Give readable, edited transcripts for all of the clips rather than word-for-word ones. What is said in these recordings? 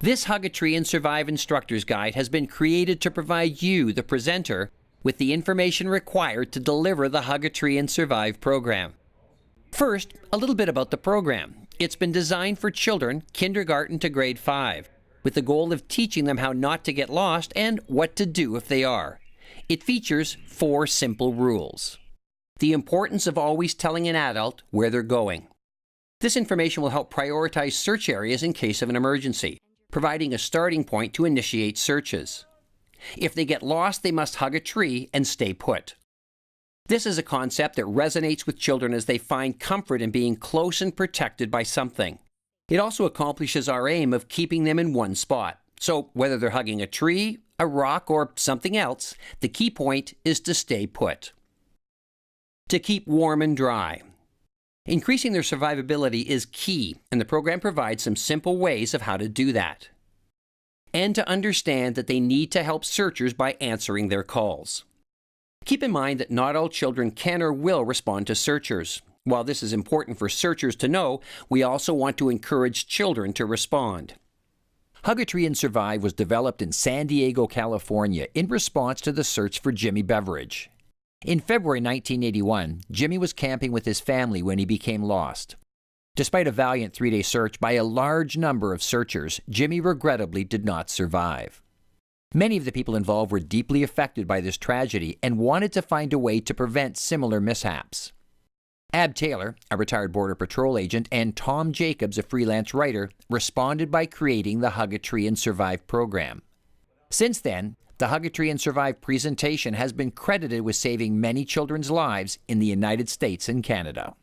This Hug a Tree and Survive Instructor's Guide has been created to provide you, the presenter, with the information required to deliver the Hug a Tree and Survive program. First, a little bit about the program. It's been designed for children kindergarten to grade 5, with the goal of teaching them how not to get lost and what to do if they are. It features 4 simple rules. The importance of always telling an adult where they're going. This information will help prioritize search areas in case of an emergency, providing a starting point to initiate searches. If they get lost, they must hug a tree and stay put. This is a concept that resonates with children as they find comfort in being close and protected by something. It also accomplishes our aim of keeping them in one spot. So whether they're hugging a tree, a rock, or something else, the key point is to stay put. To keep warm and dry. Increasing their survivability is key, and the program provides some simple ways of how to do that. And to understand that they need to help searchers by answering their calls. Keep in mind that not all children can or will respond to searchers. While this is important for searchers to know, we also want to encourage children to respond. Hug a Tree and Survive was developed in San Diego, California, in response to the search for Jimmy Beveridge. In February 1981, Jimmy was camping with his family when he became lost. Despite a valiant 3-day search by a large number of searchers, Jimmy regrettably did not survive. Many of the people involved were deeply affected by this tragedy and wanted to find a way to prevent similar mishaps. Ab Taylor, a retired Border Patrol agent, and Tom Jacobs, a freelance writer, responded by creating the Hug a Tree and Survive program. Since then, the Hug a Tree and Survive presentation has been credited with saving many children's lives in the United States and Canada.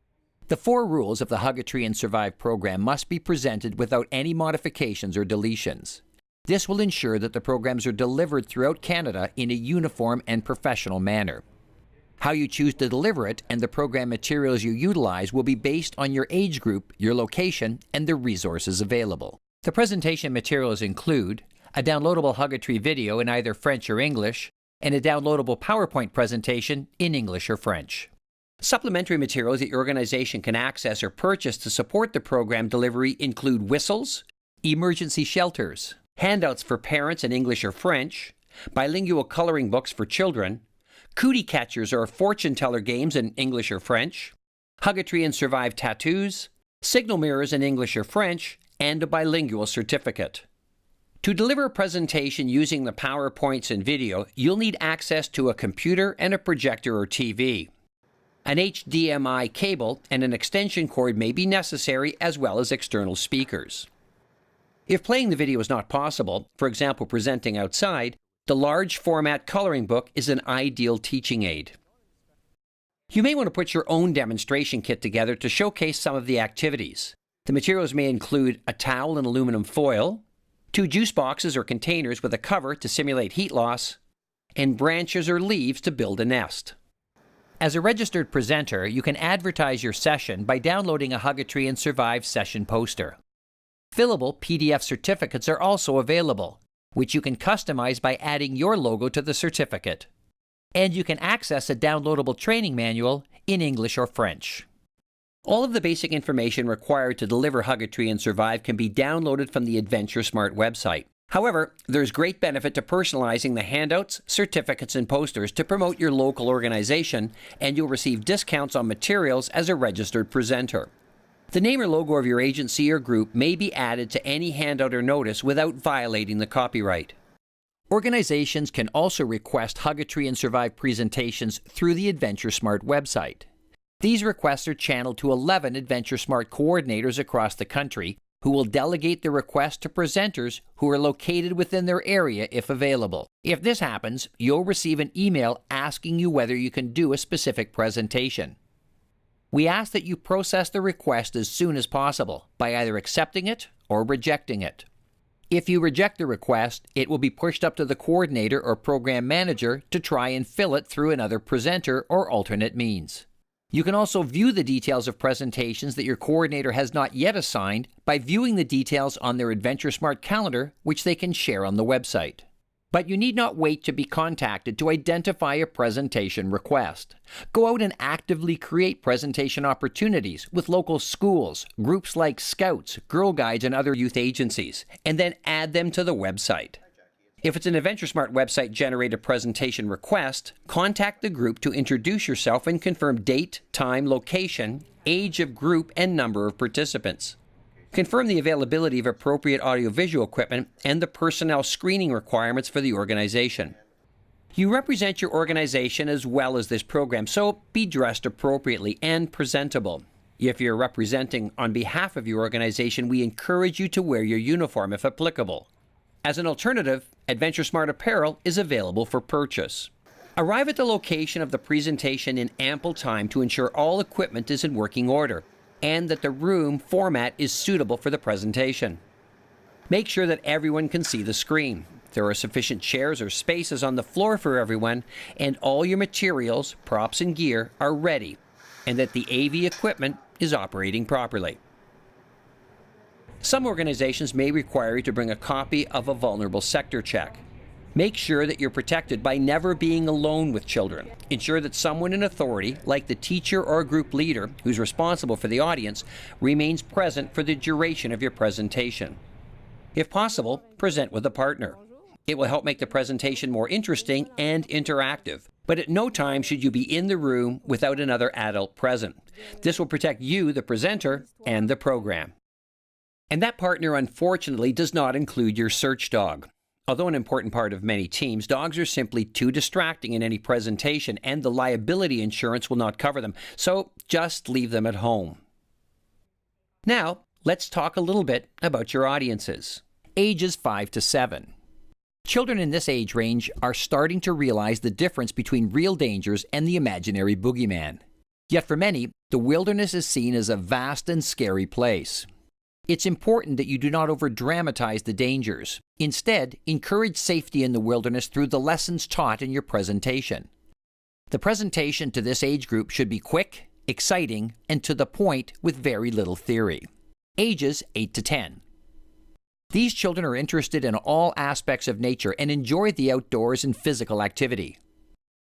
The 4 rules of the Hug a Tree and Survive program must be presented without any modifications or deletions. This will ensure that the programs are delivered throughout Canada in a uniform and professional manner. How you choose to deliver it and the program materials you utilize will be based on your age group, your location, and the resources available. The presentation materials include a downloadable Hug a Tree video in either French or English, and a downloadable PowerPoint presentation in English or French. Supplementary materials that your organization can access or purchase to support the program delivery include whistles, emergency shelters, handouts for parents in English or French, bilingual coloring books for children, cootie catchers or fortune teller games in English or French, Hug a Tree and Survive tattoos, signal mirrors in English or French, and a bilingual certificate. To deliver a presentation using the PowerPoints and video, you'll need access to a computer and a projector or TV. An HDMI cable and an extension cord may be necessary, as well as external speakers. If playing the video is not possible, for example presenting outside, the large format coloring book is an ideal teaching aid. You may want to put your own demonstration kit together to showcase some of the activities. The materials may include a towel and aluminum foil, 2 juice boxes or containers with a cover to simulate heat loss, and branches or leaves to build a nest. As a registered presenter, you can advertise your session by downloading a Hug a Tree and Survive session poster. Fillable PDF certificates are also available, which you can customize by adding your logo to the certificate. And you can access a downloadable training manual in English or French. All of the basic information required to deliver Hug a Tree and Survive can be downloaded from the AdventureSmart website. However, there's great benefit to personalizing the handouts, certificates, and posters to promote your local organization, and you'll receive discounts on materials as a registered presenter. The name or logo of your agency or group may be added to any handout or notice without violating the copyright. Organizations can also request Hug a Tree and Survive presentations through the AdventureSmart website. These requests are channeled to 11 AdventureSmart coordinators across the country who will delegate the request to presenters who are located within their area if available. If this happens, you'll receive an email asking you whether you can do a specific presentation. We ask that you process the request as soon as possible by either accepting it or rejecting it. If you reject the request, it will be pushed up to the coordinator or program manager to try and fill it through another presenter or alternate means. You can also view the details of presentations that your coordinator has not yet assigned by viewing the details on their AdventureSmart calendar, which they can share on the website. But you need not wait to be contacted to identify a presentation request. Go out and actively create presentation opportunities with local schools, groups like Scouts, Girl Guides, and other youth agencies, and then add them to the website. If it's an AdventureSmart website-generated presentation request, contact the group to introduce yourself and confirm date, time, location, age of group, and number of participants. Confirm the availability of appropriate audiovisual equipment and the personnel screening requirements for the organization. You represent your organization as well as this program, so be dressed appropriately and presentable. If you're representing on behalf of your organization, we encourage you to wear your uniform if applicable. As an alternative, AdventureSmart apparel is available for purchase. Arrive at the location of the presentation in ample time to ensure all equipment is in working order and that the room format is suitable for the presentation. Make sure that everyone can see the screen. There are sufficient chairs or spaces on the floor for everyone, and all your materials, props, and gear are ready, and that the AV equipment is operating properly. Some organizations may require you to bring a copy of a vulnerable sector check. Make sure that you're protected by never being alone with children. Ensure that someone in authority, like the teacher or group leader who's responsible for the audience, remains present for the duration of your presentation. If possible, present with a partner. It will help make the presentation more interesting and interactive, but at no time should you be in the room without another adult present. This will protect you, the presenter, and the program. And that partner, unfortunately, does not include your search dog. Although an important part of many teams, dogs are simply too distracting in any presentation, and the liability insurance will not cover them, so just leave them at home. Now, let's talk a little bit about your audiences. Ages 5 to 7. Children in this age range are starting to realize the difference between real dangers and the imaginary boogeyman. Yet for many, the wilderness is seen as a vast and scary place. It's important that you do not over-dramatize the dangers. Instead, encourage safety in the wilderness through the lessons taught in your presentation. The presentation to this age group should be quick, exciting, and to the point with very little theory. Ages 8 to 10. These children are interested in all aspects of nature and enjoy the outdoors and physical activity.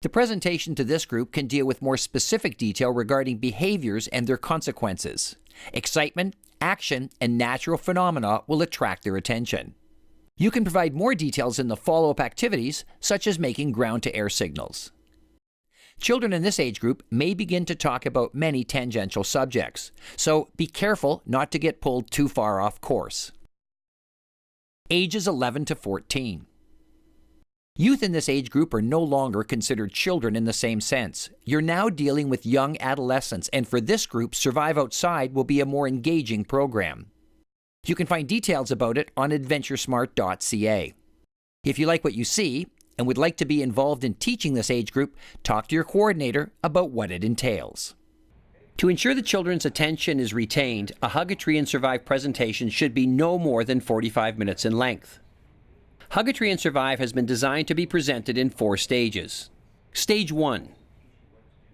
The presentation to this group can deal with more specific detail regarding behaviors and their consequences. Excitement, action, and natural phenomena will attract their attention. You can provide more details in the follow-up activities, such as making ground-to-air signals. Children in this age group may begin to talk about many tangential subjects, so be careful not to get pulled too far off course. Ages 11 to 14. Youth in this age group are no longer considered children in the same sense. You're now dealing with young adolescents, and for this group, Survive Outside will be a more engaging program. You can find details about it on AdventureSmart.ca. If you like what you see and would like to be involved in teaching this age group, talk to your coordinator about what it entails. To ensure the children's attention is retained, a Hug a Tree and Survive presentation should be no more than 45 minutes in length. Hug a Tree and Survive has been designed to be presented in 4 stages. Stage 1.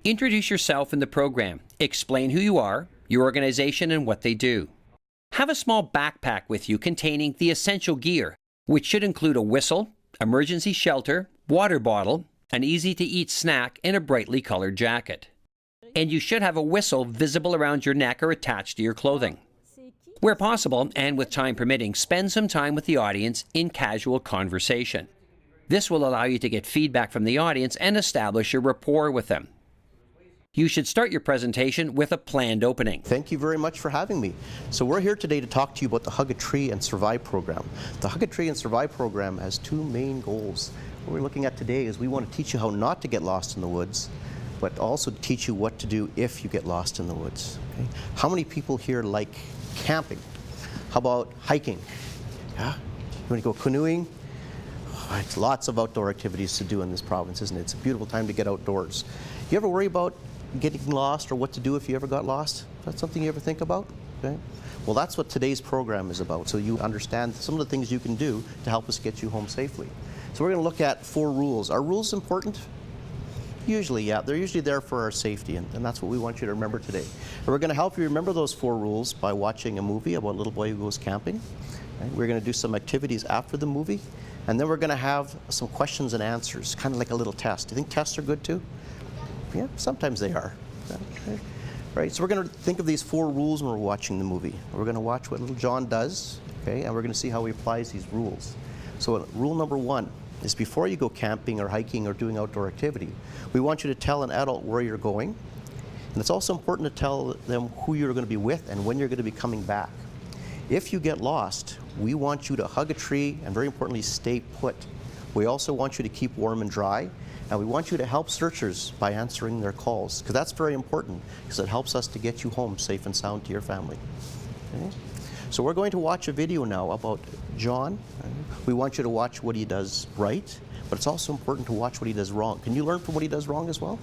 Introduce yourself in the program. Explain who you are, your organization, and what they do. Have a small backpack with you containing the essential gear, which should include a whistle, emergency shelter, water bottle, an easy-to-eat snack, and a brightly colored jacket. And you should have a whistle visible around your neck or attached to your clothing. Where possible, and with time permitting, spend some time with the audience in casual conversation. This will allow you to get feedback from the audience and establish a rapport with them. You should start your presentation with a planned opening. Thank you very much for having me. So we're here today to talk to you about the Hug a Tree and Survive program. The Hug a Tree and Survive program has 2 main goals. What we're looking at today is we want to teach you how not to get lost in the woods, but also to teach you what to do if you get lost in the woods. Okay? How many people here like camping? How about hiking? Yeah? You want to go canoeing? Oh, it's lots of outdoor activities to do in this province, isn't it? It's a beautiful time to get outdoors. You ever worry about getting lost or what to do if you ever got lost? Is that something you ever think about? Okay. Well, that's what today's program is about, so you understand some of the things you can do to help us get you home safely. So we're going to look at 4 rules. Are rules important? Usually, yeah. They're usually there for our safety, and that's what we want you to remember today. And we're going to help you remember those 4 rules by watching a movie about a little boy who goes camping. Right? We're going to do some activities after the movie. And then we're going to have some questions and answers, kind of like a little test. Do you think tests are good too? Yeah, sometimes they are. Okay. Right, so we're going to think of these 4 rules when we're watching the movie. We're going to watch what little John does, okay, and we're going to see how he applies these rules. So rule number 1 is before you go camping or hiking or doing outdoor activity, we want you to tell an adult where you're going. And it's also important to tell them who you're going to be with and when you're going to be coming back. If you get lost, we want you to hug a tree and, very importantly, stay put. We also want you to keep warm and dry. And we want you to help searchers by answering their calls, because that's very important, because it helps us to get you home safe and sound to your family. Okay? So we're going to watch a video now about John. We want you to watch what he does right, but it's also important to watch what he does wrong. Can you learn from what he does wrong as well?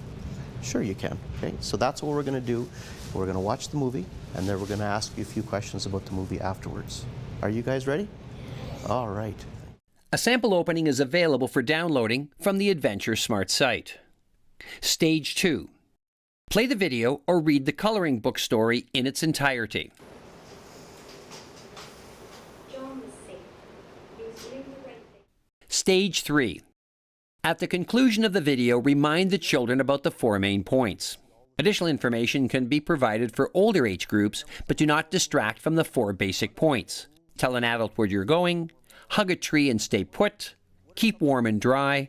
Sure you can. Okay? So that's what we're going to do. We're going to watch the movie, and then we're going to ask you a few questions about the movie afterwards. Are you guys ready? All right. A sample opening is available for downloading from the AdventureSmart site. Stage 2. Play the video or read the coloring book story in its entirety. John was safe. He was doing the right thing. Stage 3. At the conclusion of the video, remind the children about the 4 main points. Additional information can be provided for older age groups, but do not distract from the 4 basic points. Tell an adult where you're going, hug a tree and stay put, keep warm and dry,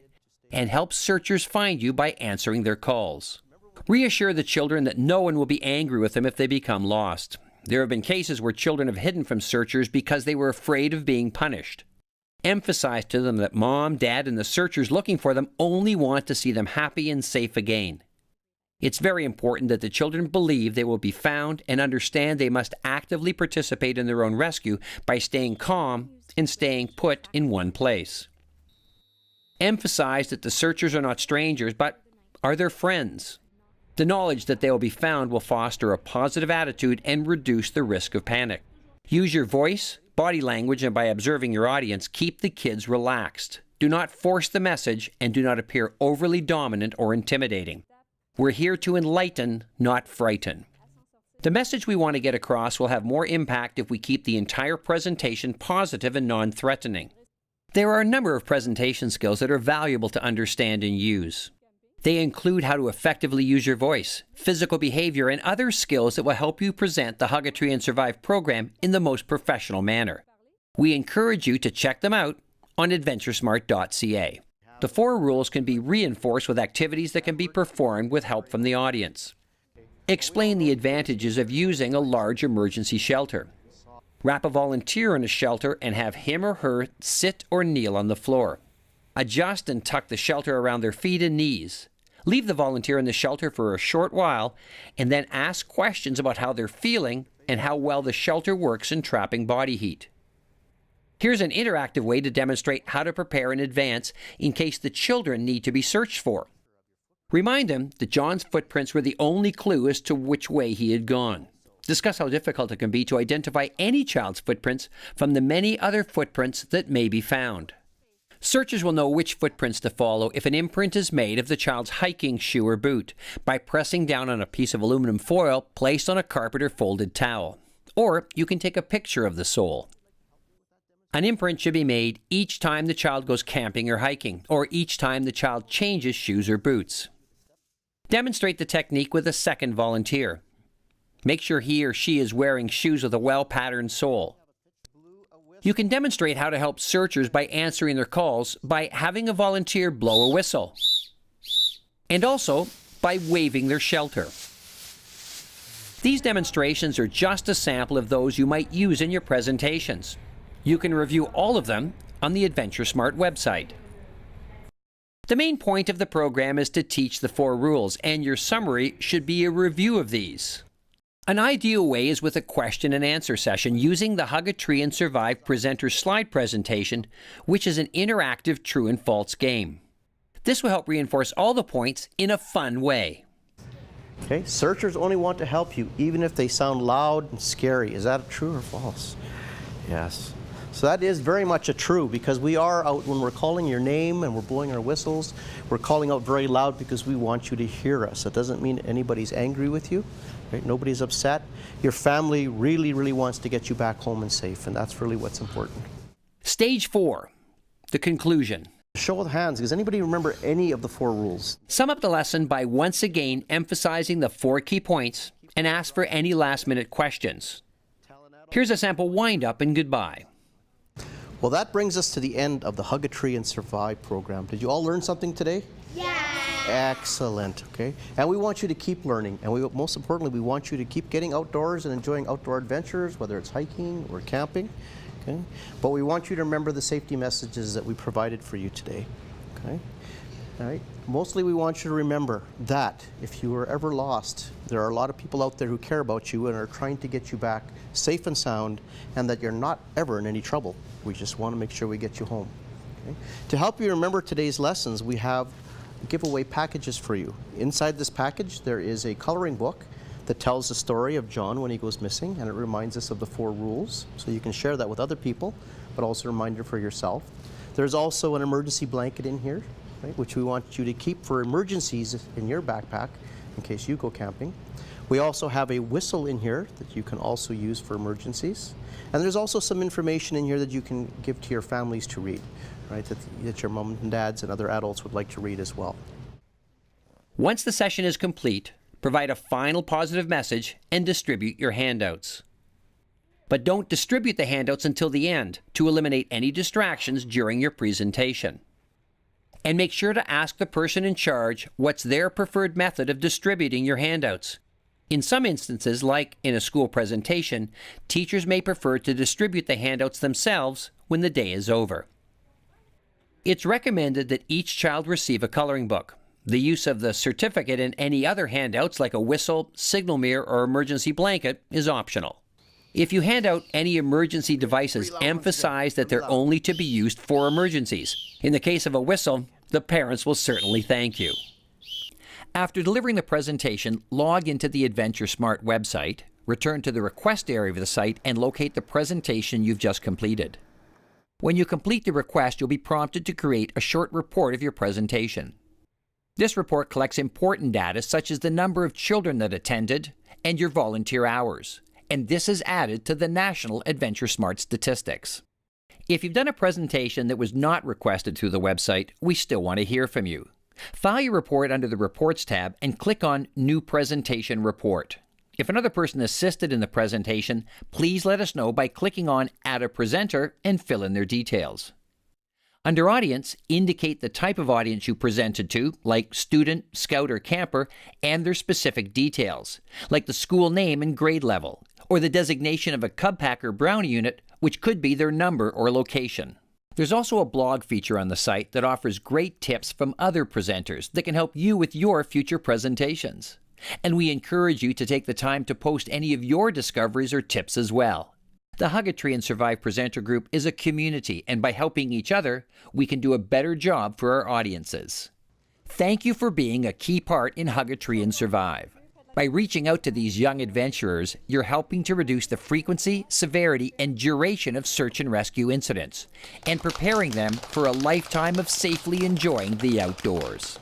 and help searchers find you by answering their calls. Reassure the children that no one will be angry with them if they become lost. There have been cases where children have hidden from searchers because they were afraid of being punished. Emphasize to them that Mom, Dad, and the searchers looking for them only want to see them happy and safe again. It's very important that the children believe they will be found and understand they must actively participate in their own rescue by staying calm and staying put in one place. Emphasize that the searchers are not strangers, but are their friends. The knowledge that they will be found will foster a positive attitude and reduce the risk of panic. Use your voice, body language, and by observing your audience, keep the kids relaxed. Do not force the message and do not appear overly dominant or intimidating. We're here to enlighten, not frighten. The message we want to get across will have more impact if we keep the entire presentation positive and non-threatening. There are a number of presentation skills that are valuable to understand and use. They include how to effectively use your voice, physical behavior, and other skills that will help you present the Hug a Tree and Survive program in the most professional manner. We encourage you to check them out on AdventureSmart.ca. The 4 rules can be reinforced with activities that can be performed with help from the audience. Explain the advantages of using a large emergency shelter. Wrap a volunteer in a shelter and have him or her sit or kneel on the floor. Adjust and tuck the shelter around their feet and knees. Leave the volunteer in the shelter for a short while and then ask questions about how they're feeling and how well the shelter works in trapping body heat. Here's an interactive way to demonstrate how to prepare in advance in case the children need to be searched for. Remind them that John's footprints were the only clue as to which way he had gone. Discuss how difficult it can be to identify any child's footprints from the many other footprints that may be found. Searchers will know which footprints to follow if an imprint is made of the child's hiking shoe or boot by pressing down on a piece of aluminum foil placed on a carpet or folded towel. Or you can take a picture of the sole. An imprint should be made each time the child goes camping or hiking, or each time the child changes shoes or boots. Demonstrate the technique with a second volunteer. Make sure he or she is wearing shoes with a well-patterned sole. You can demonstrate how to help searchers by answering their calls by having a volunteer blow a whistle, and also by waving their shelter. These demonstrations are just a sample of those you might use in your presentations. You can review all of them on the AdventureSmart website. The main point of the program is to teach the 4 rules, and your summary should be a review of these. An ideal way is with a question and answer session using the Hug a Tree and Survive presenter slide presentation, which is an interactive true and false game. This will help reinforce all the points in a fun way. Okay, searchers only want to help you even if they sound loud and scary. Is that true or false? Yes. So that is very much a true, because we are out when we're calling your name and we're blowing our whistles. We're calling out very loud because we want you to hear us. That doesn't mean anybody's angry with you. Right? Nobody's upset. Your family really, really wants to get you back home and safe, and that's really what's important. Stage 4. the conclusion. Show of hands, does anybody remember any of the 4 rules? Sum up the lesson by once again emphasizing the 4 key points and ask for any last-minute questions. Here's a sample wind-up and goodbye. Well, that brings us to the end of the Hug a Tree and Survive program. Did you all learn something today? Yeah. Excellent, okay? And we want you to keep learning, and most importantly, we want you to keep getting outdoors and enjoying outdoor adventures, whether it's hiking or camping, okay? But we want you to remember the safety messages that we provided for you today, okay? All right? Mostly we want you to remember that if you were ever lost, there are a lot of people out there who care about you and are trying to get you back safe and sound, and that you're not ever in any trouble. We just want to make sure we get you home, okay? To help you remember today's lessons, we have giveaway packages for you. Inside this package there is a coloring book that tells the story of John when he goes missing, and it reminds us of the 4 rules, so you can share that with other people, but also a reminder for yourself. There's also an emergency blanket in here, right, which we want you to keep for emergencies in your backpack in case you go camping. We also have a whistle in here that you can also use for emergencies, and there's also some information in here that you can give to your families to read, right, that your mom and dads and other adults would like to read as well. Once the session is complete, provide a final positive message and distribute your handouts. But don't distribute the handouts until the end to eliminate any distractions during your presentation. And make sure to ask the person in charge what's their preferred method of distributing your handouts. In some instances, like in a school presentation, teachers may prefer to distribute the handouts themselves when the day is over. It's recommended that each child receive a coloring book. The use of the certificate and any other handouts like a whistle, signal mirror, or emergency blanket is optional. If you hand out any emergency devices, emphasize that they're only to be used for emergencies. In the case of a whistle, the parents will certainly thank you. After delivering the presentation, log into the AdventureSmart website, return to the request area of the site, and locate the presentation you've just completed. When you complete the request, you'll be prompted to create a short report of your presentation. This report collects important data such as the number of children that attended and your volunteer hours, and this is added to the national AdventureSmart statistics. If you've done a presentation that was not requested through the website, we still want to hear from you. File your report under the Reports tab and click on New Presentation Report. If another person assisted in the presentation, please let us know by clicking on Add a Presenter and fill in their details. Under Audience, indicate the type of audience you presented to, like student, scout, or camper, and their specific details, like the school name and grade level, or the designation of a Cub Packer Brownie unit, which could be their number or location. There's also a blog feature on the site that offers great tips from other presenters that can help you with your future presentations. And we encourage you to take the time to post any of your discoveries or tips as well. The Hug a Tree and Survive Presenter Group is a community, and by helping each other, we can do a better job for our audiences. Thank you for being a key part in Hug a Tree and Survive. By reaching out to these young adventurers, you're helping to reduce the frequency, severity, and duration of search and rescue incidents, and preparing them for a lifetime of safely enjoying the outdoors.